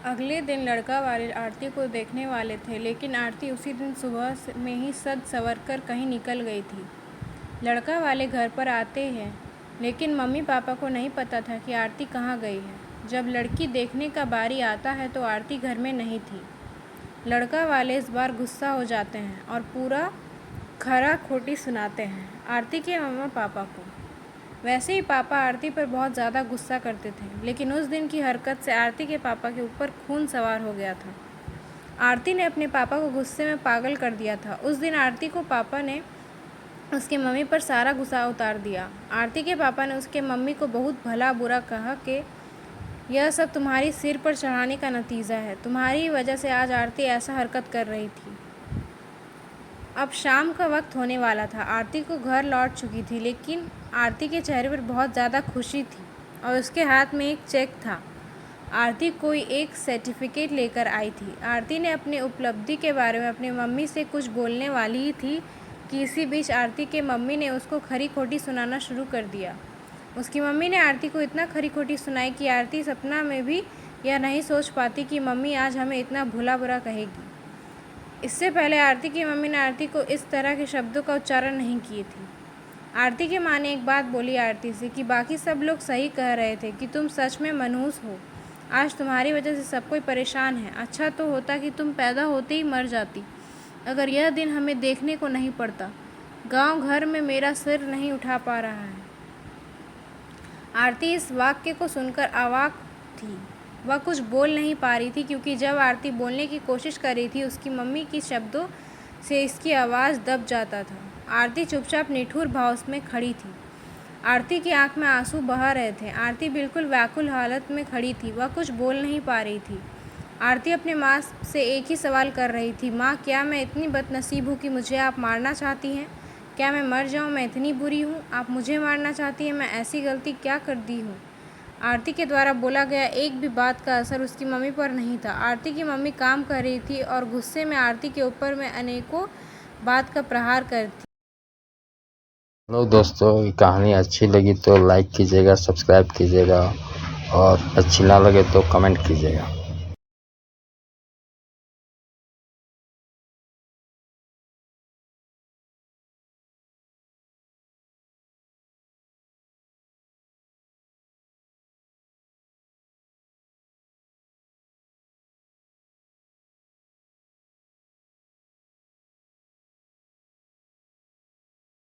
अगले दिन लड़का वाले आरती को देखने वाले थे, लेकिन आरती उसी दिन सुबह में ही सज संवर कर कहीं निकल गई थी। लड़का वाले घर पर आते हैं, लेकिन मम्मी पापा को नहीं पता था कि आरती कहाँ गई है। जब लड़की देखने का बारी आता है तो आरती घर में नहीं थी। लड़का वाले इस बार गुस्सा हो जाते हैं और पूरा खरा खोटी सुनाते हैं आरती के मम्मा पापा को। वैसे ही पापा आरती पर बहुत ज़्यादा गुस्सा करते थे, लेकिन उस दिन की हरकत से आरती के पापा के ऊपर खून सवार हो गया था। आरती ने अपने पापा को गुस्से में पागल कर दिया था। उस दिन आरती को पापा ने उसकी मम्मी पर सारा गुस्सा उतार दिया। आरती के पापा ने उसके मम्मी को बहुत भला बुरा कहा कि यह सब तुम्हारी सिर पर चढ़ाने का नतीजा है। तुम्हारी वजह से आज आरती ऐसा हरकत कर रही थी। अब शाम का वक्त होने वाला था। आरती को घर लौट चुकी थी, लेकिन आरती के चेहरे पर बहुत ज़्यादा खुशी थी और उसके हाथ में एक चेक था। आरती कोई एक सर्टिफिकेट लेकर आई थी। आरती ने अपनी उपलब्धि के बारे में अपनी मम्मी से कुछ बोलने वाली ही थी कि इसी बीच आरती के मम्मी ने उसको खरी खोटी सुनाना शुरू कर दिया। उसकी मम्मी ने आरती को इतना खरी खोटी सुनाई कि आरती सपना में भी यह नहीं सोच पाती कि मम्मी आज हमें इतना भला बुरा कहेगी। इससे पहले आरती की मम्मी ने आरती को इस तरह के शब्दों का उच्चारण नहीं किए थे। आरती की माँ ने एक बात बोली आरती से कि बाकी सब लोग सही कह रहे थे कि तुम सच में मनहूस हो। आज तुम्हारी वजह से सब कोई परेशान है। अच्छा तो होता कि तुम पैदा होते ही मर जाती, अगर यह दिन हमें देखने को नहीं पड़ता। गांव घर में मेरा सिर नहीं उठा पा रहा है। आरती इस वाक्य को सुनकर अवाक थी। वह कुछ बोल नहीं पा रही थी, क्योंकि जब आरती बोलने की कोशिश कर रही थी उसकी मम्मी के शब्दों से इसकी आवाज़ दब जाता था। आरती चुपचाप निठुर भाव में खड़ी थी। आरती की आंख में आंसू बह रहे थे। आरती बिल्कुल व्याकुल हालत में खड़ी थी। वह कुछ बोल नहीं पा रही थी। आरती अपनी माँ से एक ही सवाल कर रही थी, माँ क्या मैं इतनी बदनसीब हूँ कि मुझे आप मारना चाहती हैं? क्या मैं मर जाऊँ? मैं इतनी बुरी हूँ? आप मुझे मारना चाहती हैं? मैं ऐसी गलती क्या कर दी हूँ? आरती के द्वारा बोला गया एक भी बात का असर उसकी मम्मी पर नहीं था। आरती की मम्मी काम कर रही थी और गुस्से में आरती के ऊपर में अनेकों बात का प्रहार कर थी। हेलो दोस्तों, ये कहानी अच्छी लगी तो लाइक कीजिएगा, सब्सक्राइब कीजिएगा और अच्छी ना लगे तो कमेंट कीजिएगा।